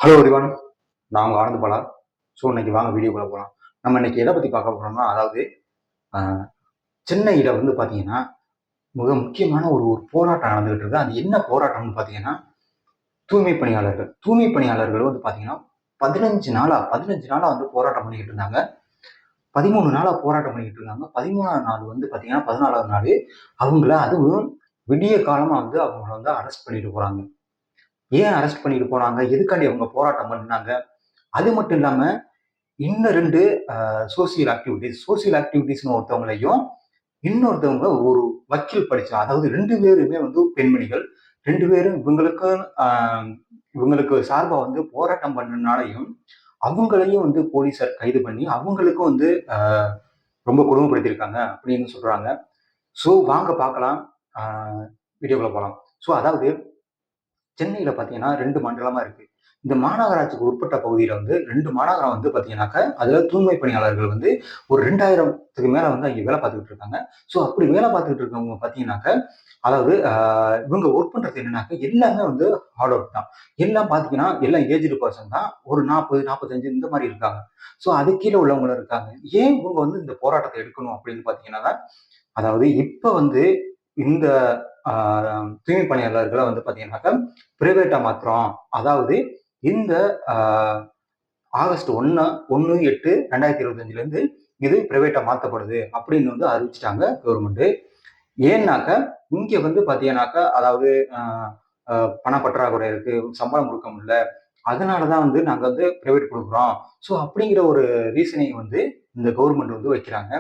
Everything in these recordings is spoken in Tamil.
ஹலோ எவ்ரிவன், நான் உங்க ஆனந்த் பாலா. ஸோ இன்னைக்கு வாங்க வீடியோக்குள்ள போகலாம். நம்ம இன்னைக்கு எதை பற்றி பார்க்க போறோம்னா, அதாவது ஆஹ், சென்னையில் வந்து பார்த்தீங்கன்னா மிக முக்கியமான ஒரு ஒரு போராட்டம் நடந்துகிட்டு இருக்கு. அது என்ன போராட்டம்னு பார்த்தீங்கன்னா, தூய்மை பணியாளர்கள். தூய்மை பணியாளர்கள் வந்து பார்த்தீங்கன்னா 15 நாளா வந்து போராட்டம் பண்ணிக்கிட்டு இருந்தாங்க. 13 நாளா போராட்டம் பண்ணிக்கிட்டு இருக்காங்க. 13ஆவது நாள் வந்து பார்த்தீங்கன்னா 14ஆவது நாள் அவங்கள அதுவும் விடிய காலமா வந்து அவங்கள வந்து அரெஸ்ட் பண்ணிட்டு போறாங்க. ஏன் அரெஸ்ட் பண்ணிட்டு போனாங்க? எதுக்காண்டி அவங்க போராட்டம் பண்ணாங்க? அது மட்டும் இல்லாம இன்னும் 2 சோசியல் ஆக்டிவிட்டீஸ்னு ஒருத்தவங்களையும், இன்னொருத்தவங்க ஒரு வக்கீல் படிச்ச அதாவது 2 பேருமே வந்து பெண்மணிகள். 2 பேரும் இவங்களுக்கு சார்பா வந்து போராட்டம் பண்ணனாலயும், அவங்களையும் வந்து போலீஸார் கைது பண்ணி, அவங்களுக்கும் வந்து ரொம்ப கொடுமைப்படுத்தியிருக்காங்க அப்படின்னு சொல்றாங்க. ஸோ வாங்க பார்க்கலாம். அ வீடியோக்குள்ள போலாம். ஸோ அதாவது சென்னையில பார்த்தீங்கன்னா 2 மண்டலமா இருக்கு. இந்த மாநகராட்சிக்கு உட்பட்ட பகுதியில வந்து 2 மாநகரம் வந்து பார்த்தீங்கன்னாக்க, அதுல தூய்மை பணியாளர்கள் வந்து ஒரு 2000த்துக்கு மேல வந்து அங்க வேலை பார்த்துக்கிட்டு இருக்காங்க. ஸோ அப்படி வேலை பார்த்துக்கிட்டு இருக்கவங்க பார்த்தீங்கன்னாக்க, அதாவது இவங்க ஒர்க் பண்றது என்னன்னாக்க, எல்லாமே வந்து ஹார்ட் ஒர்க் தான். எல்லாம் பார்த்தீங்கன்னா, எல்லாம் ஏஜ்டு பெர்சன் தான். ஒரு 40, 45 இந்த மாரி இருக்காங்க. ஸோ அதுக்கு கீழ உள்ளவங்களும் இருக்காங்க. ஏன் இவங்க வந்து இந்த போராட்டத்த எடுக்கணும் அப்படின்னு பார்த்தீங்கன்னா, அதாவது இப்ப வந்து இந்த ஆ தூய்மை பணியாளர்கள வந்து பார்த்தீங்கன்னாக்கா, பிரைவேட்டா மாத்துறோம். அதாவது இந்த ஆ ஆகஸ்ட் 1/8/2025லேருந்து இது பிரைவேட்டா மாத்தப்படுது அப்படின்னு வந்து அறிவிச்சுட்டாங்க கவர்மெண்ட். ஏன்னாக்க, இங்க வந்து பார்த்தீங்கன்னாக்கா, அதாவது அ அ பணப்பற்றாக்குறை இருக்கு, சம்பளம் குடுக்க முடியல. அதனால தான் வந்து நாங்க வந்து பிரைவேட் குடுக்குறோம். ஸோ அப்படிங்கிற ஒரு ரீசனிங் வந்து இந்த கவர்மெண்ட் வந்து வைக்கிறாங்க.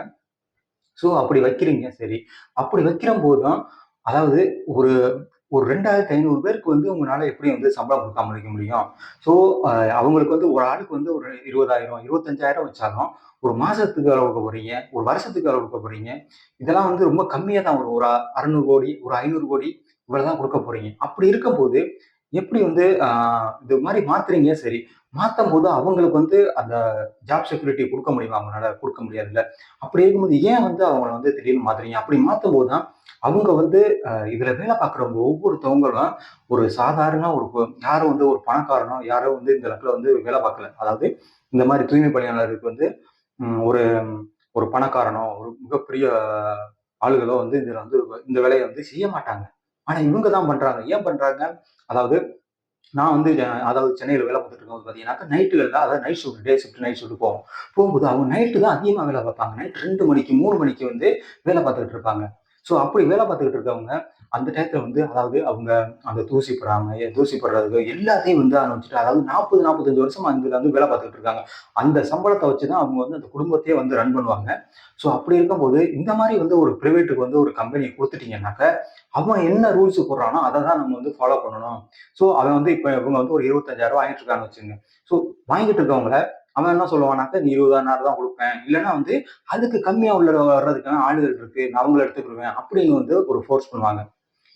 ஸோ அப்படி வைக்கிறீங்க சரி. அப்படி வைக்கிறம்போது தான் அதாவது ஒரு ஒரு 2500 பேருக்கு வந்து உங்களால எப்படி வந்து சம்பளம் குடுக்காம இருக்க முடியும்? ஸோ அ அவங்களுக்கு வந்து ஒரு ஆளுக்கு வந்து ஒரு 20,000 25,000 வச்சாலும், ஒரு மாசத்துக்கு எவ்வளோ குடுக்க போறீங்க? ஒரு வருஷத்துக்கு எவ்வளோ குடுக்க போறீங்க? இதெல்லாம் வந்து ரொம்ப கம்மியா தான் வரும். ஒரு 600,00,00,000 ஒரு 500,00,00,000 இவ்வளவு தான் குடுக்க போறீங்க. அப்படி இருக்கும்போது, எப்படி வந்து இது மாரி மாத்துறீங்க சரி. மாத்தம்போது அவங்களுக்கு வந்து அந்த ஜாப் செக்யூரிட்டி குடுக்க முடியுமா? அவங்களால குடுக்க முடியாதுல்ல. அப்படி இருக்கும்போது ஏன் வந்து அவங்கள வந்து திடீர்னு மாத்துறீங்க? அப்படி மாத்தும்போது தான் அவங்க வந்து இதுல வேலை பார்க்குறவங்க ஒவ்வொருத்தவங்களும் ஒரு சாதாரண ஒரு யாரும் வந்து ஒரு பணக்காரனோ, யாரோ வந்து இந்த இடத்துல வந்து வேலை பார்க்கல. அதாவது இந்த மாரி தூய்மை பணியாளருக்கு வந்து ஒரு ஒரு பணக்காரனோ, ஒரு மிகப்பெரிய ஆளுகளோ வந்து இதுல வந்து இந்த வேலைய வந்து செய்ய மாட்டாங்க. ஆனா இவங்க தான் பண்றாங்க. ஏன் பண்றாங்க? அதாவது நான் வந்து அதாவது சென்னையில வேலை பார்த்துட்டு இருக்கும்போது பார்த்தீங்கன்னாக்கா, நைட்டுகள்ல அதாவது night shift, day shift, night shift போவோம். போகும்போது அவங்க நைட்டு தான் அதிகமா வேலை பார்ப்பாங்க. நைட் 2 மணிக்கு, 3 மணிக்கு வந்து வேலை பார்த்துக்கிட்டு இருப்பாங்க. ஸோ அப்படி வேலை பார்த்துக்கிட்டு இருக்கவங்க, அந்த டயத்துல வந்து அதாவது அவங்க அந்த தூசி படாம, தூசி படுறது எல்லாத்தையும் வந்து அனுபவிச்சுட்டு அதாவது 40, 45 வருஷமா இதுல வந்து வேலை பார்த்துக்கிட்டு இருக்காங்க. அந்த சம்பளத்த வச்சு தான் அவங்க வந்து அந்த குடும்பத்தையே வந்து ரன் பண்ணுவாங்க. ஸோ அப்படி இருக்கும்போது, இந்த மாரி வந்து ஒரு பிரைவேட்டுக்கு வந்து ஒரு கம்பெனி குடுத்துட்டீங்கன்னாக்க, அவன் என்ன ரூல்ஸ் போடுறானோ, அத தான் நம்ம வந்து ஃபாலோ பண்ணணும். ஸோ அவன் வந்து இப்ப இவங்க வந்து ஒரு 25,000 வாங்கிட்டு இருக்கான்னு வச்சுக்கங்க. ஸோ வாங்கிட்டு இருக்கவங்கள அவன் என்ன சொல்லுவானாக்க, "நீ 20,000 தான் குடுப்பேன். இல்லன்னா வந்து அதுக்கு கம்மியா உள்ள வர்றதுக்கான ஆளுகள் இருக்கு. நான் அவங்கள எடுத்துக்கிருவேன்." அப்படின்னு வந்து ஒரு ஃபோர்ஸ் பண்ணுவாங்க.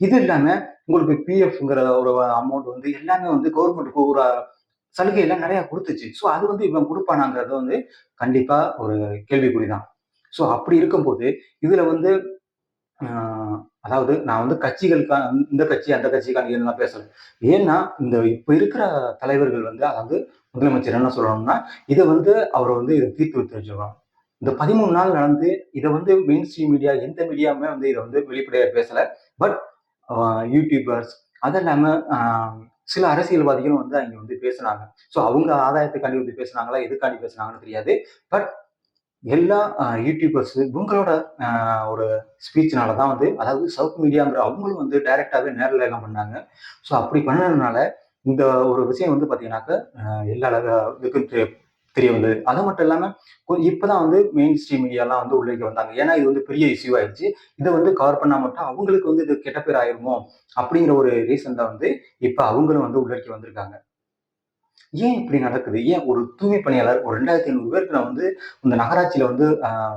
இது இல்லாம உங்களுக்கு பிஎஃப்ங்கிற ஒரு அமௌண்ட் வந்து எல்லாமே வந்து கவர்மெண்ட் ஒரு சலுகைலாம் நெறைய குடுத்துச்சு. ஸோ அது வந்து இவன் குடுப்பானாங்கிறது வந்து கண்டிப்பா ஒரு கேள்விக்குறிதான். ஸோ அப்படி இருக்கும்போது, இதுல வந்து ஆ அதாவது நான் வந்து இந்த கட்சி, அந்த கட்சிக்கான நான் பேசல. ஏன்னா, இந்த இப்ப இருக்கிற தலைவர்கள் வந்து அதாவது முதலமைச்சர் என்ன சொல்லணும்னா, இத வந்து அவர வந்து இத தீர்த்து வச்சிருக்கணும். இந்த 13 நாள் நடந்து இத வந்து மெயின் ஸ்ட்ரீம் மீடியா எந்த மீடியாவுமே வந்து இத வந்து வெளிப்படையா பேசல. பட் அ யூடியூபர்ஸ் அது இல்லாம சில அரசியல்வாதிகளும் வந்து அங்க வந்து பேசுனாங்க. ஸோ அவங்க ஆதாயத்துக்காண்டி வந்து பேசுனாங்களா? எதுக்காண்டி பேசுனாங்கன்னு தெரியாது. பட் எல்லா யூடியூபர்ஸ் இவங்களோட அ ஒரு ஸ்பீச்னால தான் வந்து அதாவது சவுத் மீடியாங்கிற அவங்களும் வந்து டைரக்ட்டாவே நேர்ல எல்லாம் பண்ணாங்க. ஸோ அப்படி பண்ணதுனால, இந்த ஒரு விஷயம் வந்து பார்த்தீங்கன்னாக்க, எல்லா இதுக்கும் தெரிய வந்தது. அது மட்டும் இல்லாம, இப்பதான் வந்து மெயின் ஸ்ட்ரீம் மீடியாலாம் வந்து உள்ளேக்கு வந்தாங்க. ஏன்னா இது வந்து பெரிய இஷ்யூ ஆயிடுச்சு. இத வந்து கவர் பண்ணா மட்டும் அவங்களுக்கு வந்து இது கெட்ட பேர் ஆயிருமோ! அப்படிங்கிற ஒரு ரீசன்ல வந்து இப்ப அவங்களும் வந்து உள்ளேக்கு வந்திருக்காங்க. ஏன் இப்படி நடக்குது? ஏன் ஒரு தூய்மை பணியாளர் ஒரு 2500 பேருக்கு நான் வந்து இந்த நகராட்சியில வந்து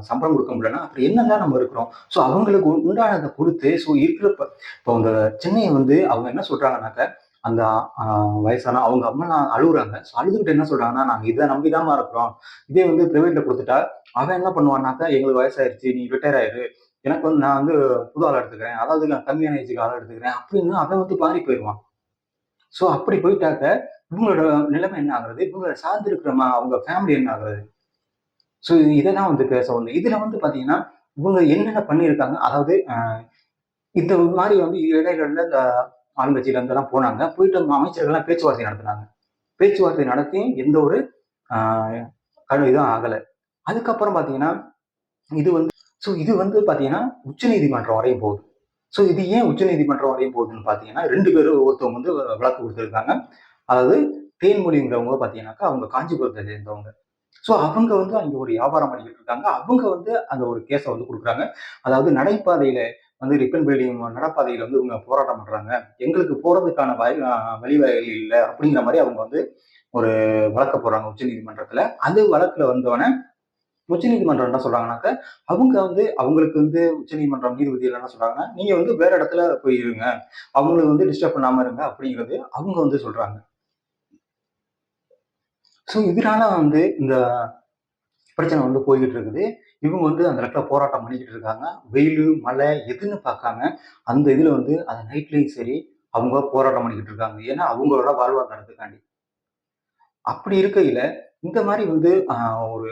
சம்பளம் குடுக்க முடியலன்னா, அப்படி என்னதான் நம்ம இருக்கிறோம்? ஸோ அவங்களுக்கு உண்டானத குடுத்து, ஸோ இருக்கிறப்ப இப்போ இந்த சென்னைய வந்து அவங்க என்ன சொல்றாங்கன்னாக்க, அந்த அ வயசான அவங்க அம்மாலாம் அழுவுறாங்க. ஸோ அழுதுகிட்டு என்ன சொல்றாங்கன்னா, "நாங்க இத நம்பி தாம்மா இருக்கிறோம். இதே வந்து பிரைவேட்ல குடுத்துட்டா, அவன் என்ன பண்ணுவான்னாக்கா, எங்களுக்கு வயசாயிருச்சு. நீ ரிட்டயர் ஆயிரு. எனக்கு வந்து நான் வந்து புது ஆள எடுத்துக்கிறேன். அதாவது நான் கம்மியான ஏஜ்க்கு ஆள எடுத்துக்கிறேன்." அப்படின்னு அவன் வந்து மாறி போயிருவான். ஸோ அப்படி போயிட்டாக்க இவங்களோட நிலைமை என்ன ஆகுறது, இவங்க சார்ந்து இருக்கிற அவங்க ஃபேமிலி என்ன ஆகுறது. ஸோ இதெல்லாம் வந்து பேச வந்தேன். இதுல வந்து பாத்தீங்கன்னா இவங்க என்னென்ன பண்ணியிருக்காங்க, அதாவது இந்த மாதிரி வந்து இடையில இந்த ஆளுங்கட்சியில இருந்தெல்லாம் போனாங்க, போயிட்டு அமைச்சர்கள்லாம் பேச்சுவார்த்தை நடத்தினாங்க. பேச்சுவார்த்தை நடத்தி எந்த ஒரு இதுவும் ஆகல. அதுக்கப்புறம் பாத்தீங்கன்னா இது வந்து இது வந்து பாத்தீங்கன்னா உச்சநீதிமன்றம் வரையும் போகுது. இது ஏன் உச்சநீதிமன்றம் வரையும் போகுதுன்னு பாத்தீங்கன்னா, 2 பேரும் ஒருத்தவங்க வந்து வழக்கு கொடுத்திருக்காங்க. அதாவது தேன்மொழிங்கிறவங்க பாத்தீங்கன்னாக்கா அவங்க காஞ்சிபுரத்தை சேர்ந்தவங்க. அவங்க வந்து அங்க ஒரு வியாபாரம் பண்ணிக்கிட்டு இருக்காங்க. அவங்க வந்து அந்த ஒரு கேஸ வந்து குடுக்குறாங்க. அதாவது நடைபாதையில வந்து ரிப்பன் பில்டிங் நடைபாதையில வந்து இவங்க போராட்டம் பண்றாங்க. எங்களுக்கு போறதுக்கான வழிவகைகள் இல்ல அப்படிங்கிற மாரி அவங்க வந்து ஒரு வழக்க போடுறாங்க உச்சநீதிமன்றத்துல. அந்த வழக்குல வந்தோனே உச்சநீதிமன்றம் என்ன சொல்றாங்கன்னாக்க, அவங்க வந்து அவங்களுக்கு வந்து உச்சநீதிமன்றம் நீதிபதிகள் என்ன சொல்றாங்கன்னா, நீங்க வந்து வேற இடத்துல போய் இருங்க. அவங்கள வந்து டிஸ்டர்ப் பண்ணாம இருங்க அப்படிங்கிறது அவங்க வந்து சொல்றாங்க. இதனால வந்து இந்த பிரச்சனை வந்து போய்கிட்டு இருக்குது. இவங்க வந்து அந்த இடத்துல போராட்டம் பண்ணிக்கிட்டு இருக்காங்க. வெயிலு, மழை எதுன்னு பார்க்காம, அந்த இதுல வந்து அந்த நைட்லயும் சரி, அவங்க போராட்டம் பண்ணிக்கிட்டு இருக்காங்க. ஏன்னா, அவங்களோட வாழ்வாதாரத்துக்காண்டி. அப்படி இருக்கையில, இந்த மாரி வந்து ஒரு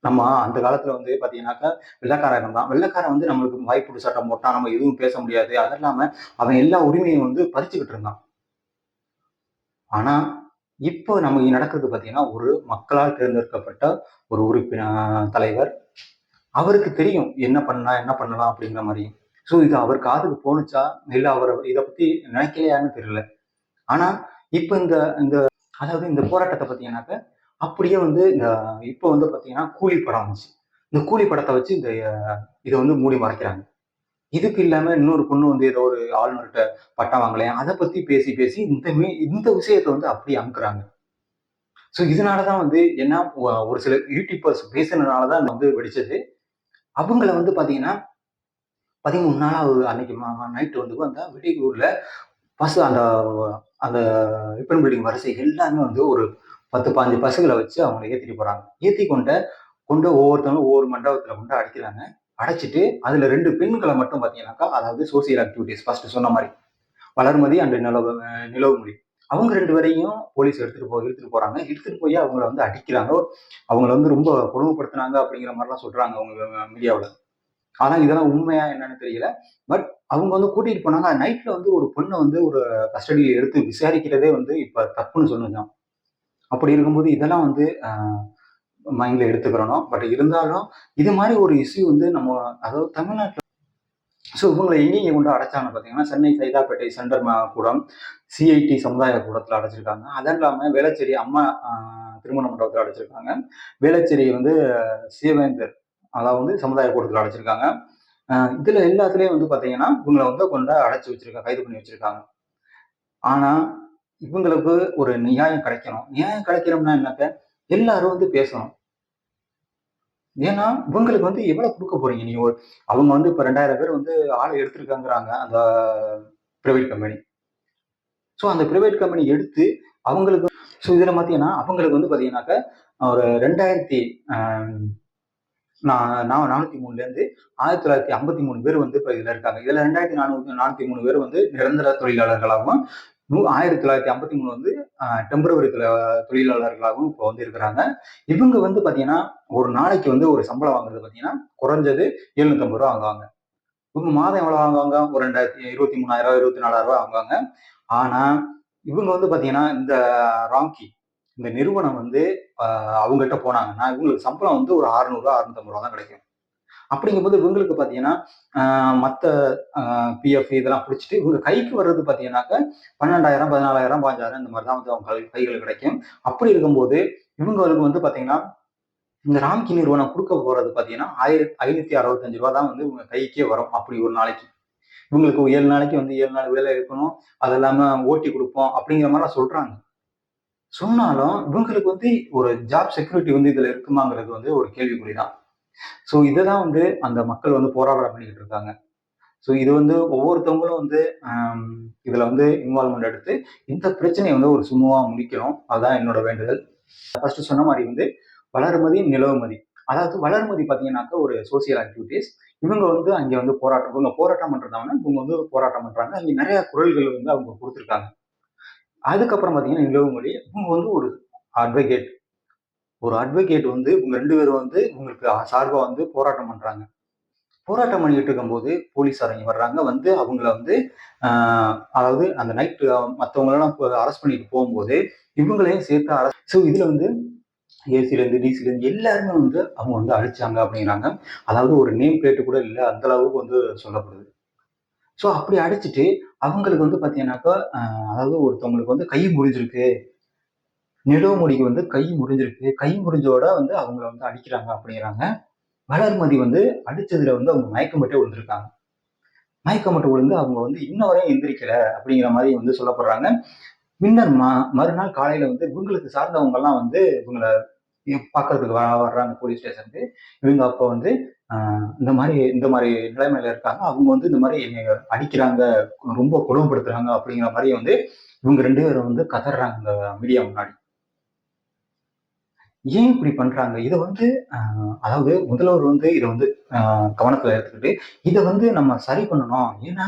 நம்ம அந்த காலத்துல வந்து பாத்தீங்கன்னாக்கா, வெள்ளைக்காரன் இருந்தான். வெள்ளைக்காரன் வந்து நம்மளுக்கு வாய்ப்புட்டு சட்டம் போட்டான். நம்ம எதுவும் பேச முடியாது. அது இல்லாம அவன் எல்லா உரிமையும் வந்து பறிச்சுக்கிட்டு இருந்தான். ஆனா, இப்போ நம்ம நடக்குறது பாத்தீங்கன்னா, ஒரு மக்களால் தேர்ந்தெடுக்கப்பட்ட ஒரு தலைவர். அவருக்கு தெரியும் என்ன பண்ணலாம், என்ன பண்ணலாம் அப்படிங்கிற மாரி. இது அவர் காதுக்கு போணுச்சா, இல்ல அவர் இத பத்தி நினைக்கலையான்னு தெரியல. ஆனா, இப்ப இந்த இந்த அதாவது இந்த போராட்டத்த பாத்தீங்கன்னாக்க, அப்படியே வந்து இப்ப வந்து பாத்தீங்கன்னா, கூலி படம் வந்துச்சு. இந்த கூலி படத்த வச்சு இத வந்து மூடி மறைக்கிறாங்க. இதுக்கு இல்லாம இன்னொரு பொண்ணு வந்து ஏதோ ஒரு ஆளுநர்ட்ட பட்டம் வாங்கலையாம். அத பத்தி பேசி, பேசி இந்த விஷயத்த வந்து அப்படியே அமுக்குறாங்க. இதனாலதான் வந்து ஏன்னா ஒரு சில யூடியூபர்ஸ் பேசுனதுனால தான் வந்து வெடிச்சது. அவங்கள வந்து பாத்தீங்கன்னா 13 நாளா அன்னைக்கு நைட் வந்து அந்த வெடிகுண்டுல அந்த அந்த ரிப்பன் பில்டிங் வரிசை எல்லாமே வந்து ஒரு 10, 15 பஸ்ஸுகள வச்சு அவங்கள ஏத்திட்டு போறாங்க. ஏத்தி கொண்டு ஒவ்வொருத்தவங்களும் ஒவ்வொரு மண்டபத்துல கொண்டு அடைக்கிறாங்க. அடைச்சிட்டு அதுல 2 பெண்கள மட்டும் பாத்தீங்கன்னாக்கா, அதாவது சோசியல் ஆக்டிவிட்டீஸ் ஃபர்ஸ்ட் சொன்ன மாரி வளர்மதி அண்ட் நிலவுமொழி. அவங்க 2 பேரையும் போலீஸ் இழுத்துட்டு போறாங்க. இழுத்துட்டு போய் அவங்கள வந்து அடிக்கிறாங்க. அவங்கள வந்து ரொம்ப கொடுமைப்படுத்துனாங்க அப்படிங்கிற மாரிலாம் சொல்றாங்க அவங்க மீடியாவுல. ஆனா இதெல்லாம் உண்மையா என்னன்னு தெரியல. பட் அவங்க வந்து கூட்டிட்டு போனாங்க. நைட்ல வந்து ஒரு பொண்ண வந்து ஒரு கஸ்டடியில எடுத்து விசாரிக்கிறதே வந்து இப்ப தப்புன்னு சொன்னதுதான். அப்படி இருக்கும்போது இதெல்லாம் வந்து மைண்ட்ல எடுத்துக்கிறணும். பட் இருந்தாலும் இது மாரி ஒரு இஷ்யூ வந்து நம்ம அதாவது தமிழ்நாட்டுல இவங்கள எங்கெங்க கொண்டு அடைச்சாங்கன்னு பார்த்தீங்கன்னா, சென்னை சைதாப்பேட்டை சென்ட்ரல் கூடம், சிஐடி சமுதாய கூடத்துல அடைச்சிருக்காங்க. அது இல்லாம வேளச்சேரி அம்மா திருமண மண்டபத்துல அடைச்சிருக்காங்க. வேளச்சேரி வந்து சீவேந்தர் அதாவது வந்து சமுதாய கூடத்துல அடைச்சிருக்காங்க. இதுல எல்லாத்துலயும் வந்து பாத்தீங்கன்னா, இவங்கள வந்து கொண்டு அடைச்சு வச்சிருக்காங்க, கைது பண்ணி வச்சிருக்காங்க. ஆனா, இவங்களுக்கு ஒரு நியாயம் கிடைக்கணும். நியாயம் கிடைக்கணும்னா என்னத்த? எல்லாரும் வந்து பேசணும். ஏன்னா, இவங்களுக்கு வந்து எவ்வளவு குடுக்க போறீங்க? நீங்க அவங்க வந்து இப்ப 2000 பேர் வந்து ஆள எடுத்திருக்காங்கறாங்க, அந்த பிரைவேட் கம்பெனி. அந்த பிரைவேட் கம்பெனி எடுத்து அவங்களுக்கு இதுல பாத்தீங்கன்னா, அவங்களுக்கு வந்து பாத்தீங்கன்னாக்க, ஒரு 2000 அ 403ல இருந்து 1953 பேர் வந்து இப்ப இதுல இருக்காங்க. இதுல 2443 பேர் வந்து நிரந்தர தொழிலாளர்களாகவும், 1953 வந்து டெம்பரவரி தொழிலாளர்களாகவும் இப்போ வந்து இருக்கிறாங்க. இவங்க வந்து பாத்தீங்கன்னா, ஒரு நாளைக்கு வந்து ஒரு சம்பளம் வாங்குறது பாத்தீங்கன்னா, குறைஞ்சது ரூ. 750 வாங்குவாங்க. இவங்க மாதம் எவ்வளவு வாங்குவாங்க? ஒரு 23,000 24,000 வாங்குவாங்க. ஆனா, இவங்க வந்து பாத்தீங்கன்னா, இந்த ராம்கி இந்த நிறுவனம் வந்து அவங்ககிட்ட போனாங்கன்னா, இவங்களுக்கு சம்பளம் வந்து ஒரு ரூ. 600 650 தான் கிடைக்கும். அப்படிங்கும்போது இவங்களுக்கு பாத்தீங்கன்னா, மத்த பிஎஃப் இதெல்லாம் பிடிச்சிட்டு இவங்க கைக்கு வர்றது பாத்தீங்கன்னாக்க 12,000 14,000 15,000 இந்த மாதிரி தான் வந்து அவங்க கைகள் கிடைக்கும். அப்படி இருக்கும்போது இவங்களுக்கு வந்து பாத்தீங்கன்னா, இந்த ராம்கி நிறுவனம் கொடுக்க போறது பாத்தீங்கன்னா, ரூ. 1,565 தான் வந்து இவங்க கைக்கே வரும். அப்படி ஒரு நாளைக்கு. இவங்களுக்கு 7 நாளைக்கு வந்து 7 நாள் வேலை இருக்கணும். அது இல்லாம ஓட்டி கொடுப்போம் அப்படிங்கிற மாதிரிலாம் சொல்றாங்க. சொன்னாலும் இவங்களுக்கு வந்து ஒரு ஜாப் செக்யூரிட்டி வந்து இதுல இருக்குமாங்கிறது வந்து ஒரு கேள்விக்குறிதான். இததான் வந்து அந்த மக்கள் வந்து போராட்டம் பண்ணிக்கிட்டு இருக்காங்க. இது வந்து ஒவ்வொருத்தவங்களும் வந்து இதுல வந்து இன்வால்வ்மெண்ட் எடுத்து இந்த பிரச்சனையை வந்து ஒரு சுமூகமா முடிக்கணும். அதுதான் என்னோட வேண்டுதல். ஃபர்ஸ்ட் சொன்ன மாதிரி வந்து வளர்மதி, நிலவுமதி. அதாவது வளர்மதி பாத்தீங்கன்னாக்கா ஒரு சோசியல் ஆக்டிவிட்டிஸ். இவங்க வந்து அங்க வந்து போராட்டம் பண்றதாங்கன்னா இவங்க வந்து போராட்டம் பண்றாங்க. அங்க நிறைய குரல்கள் வந்து அவங்க கொடுத்திருக்காங்க. அதுக்கப்புறம் பார்த்தீங்கன்னா நிலவுமொழி இவங்க வந்து ஒரு அட்வொகேட். ஒரு அட்வொகேட் வந்து இவங்க 2 பேரும் வந்து இவங்களுக்கு சார்பா வந்து போராட்டம் பண்றாங்க. போராட்டம் பண்ணிட்டு இருக்கும்போது போலீஸார் வர்றாங்க. வந்து அவங்கள வந்து அதாவது அந்த நைட்டு மத்தவங்களலாம் அரெஸ்ட் பண்ணிட்டு போகும்போது, இவங்களையும் சேர்த்து ஸோ இதுல வந்து ஏசிலேருந்து, டிசிலேருந்து எல்லாருமே வந்து அவங்க வந்து அடிச்சாங்க அப்படிங்கிறாங்க. அதாவது ஒரு நேம் பிளேட் கூட இல்ல. அந்த அளவுக்கு வந்து சொல்லப்படுது. ஸோ அப்படி அடிச்சுட்டு அவங்களுக்கு வந்து பார்த்தீங்கன்னாக்கா, அதாவது ஒருத்தவங்களுக்கு வந்து கை முறிஞ்சிருக்கு. நிலவுமொழிக்கு வந்து கை முறிஞ்சிருக்கு. கை முறிஞ்சோட வந்து அவங்கள வந்து அடிக்கிறாங்க அப்படிங்கிறாங்க. வளர்மதி வந்து அடிச்சதுல வந்து அவங்க மயக்கம் போட்டே விழுந்திருக்காங்க. மயக்கம் போட்டு விழுந்து அவங்க வந்து இன்ன வரையும் எந்திரிக்கல அப்படிங்கிற மாதிரி வந்து சொல்லப்படுறாங்க. பின்னர் மறுநாள் காலையில வந்து இவங்களுக்கு சார்ந்தவங்க எல்லாம் வந்து இவங்கள பாக்குறதுக்கு வர்றாங்க போலீஸ் ஸ்டேஷனுக்கு. இவங்க அப்ப வந்து இந்த மாதிரி நிலைமையில இருக்காங்க. அவங்க வந்து இந்த மாதிரி என்னை அடிக்கிறாங்க, ரொம்ப கொடுமைப்படுத்துறாங்க அப்படிங்கிற மாதிரி வந்து இவங்க 2 பேரும் வந்து கதறாங்க இந்த மீடியா முன்னாடி. ஏன் இப்படி பண்றாங்க? இத வந்து அதாவது முதல்வர் வந்து இத வந்து கவனத்துல எடுத்துக்கிட்டு, இத வந்து நம்ம சரி பண்ணணும். ஏன்னா,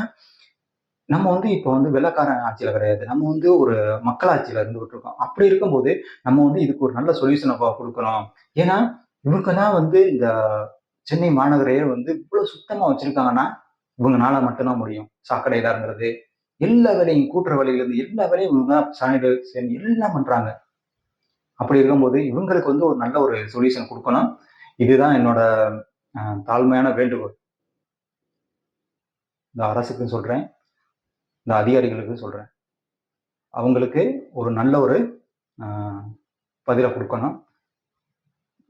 நம்ம வந்து இப்ப வந்து வெள்ளைக்காரன் ஆட்சியில கிடையாது. நம்ம வந்து ஒரு மக்களாட்சியில இருந்துகிட்டு இருக்கோம். அப்படி இருக்கும்போது, நம்ம வந்து இதுக்கு ஒரு நல்ல சொல்யூஷன குடுக்கணும். ஏன்னா, இவங்க தான் வந்து இந்த சென்னை மாநகரையே வந்து இவ்வளவு சுத்தமா வச்சிருக்காங்கன்னா, இவங்கனால மட்டும் தான் முடியும். சாக்கடை இறங்குறது, எல்லா வேலையும் கூட்டுற வேலையிலிருந்து எல்லா வேலையும் இவங்க தான் சானிடைசேஷன் எல்லாம் பண்றாங்க. அப்படி இருக்கும்போது, இவங்களுக்கு வந்து ஒரு நல்ல ஒரு சொல்யூஷன் குடுக்கணும். இதுதான் என்னோட தாழ்மையான வேண்டுகோள். இந்த அரசுக்கும் சொல்றேன், இந்த அதிகாரிகளுக்கும் சொல்றேன். அவங்களுக்கு ஒரு நல்ல ஒரு அ பதில குடுக்கணும்.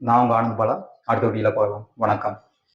நான் உங்க ஆனந்த் பாலா. அடுத்த வீடியோல பார்க்கலாம். வணக்கம்.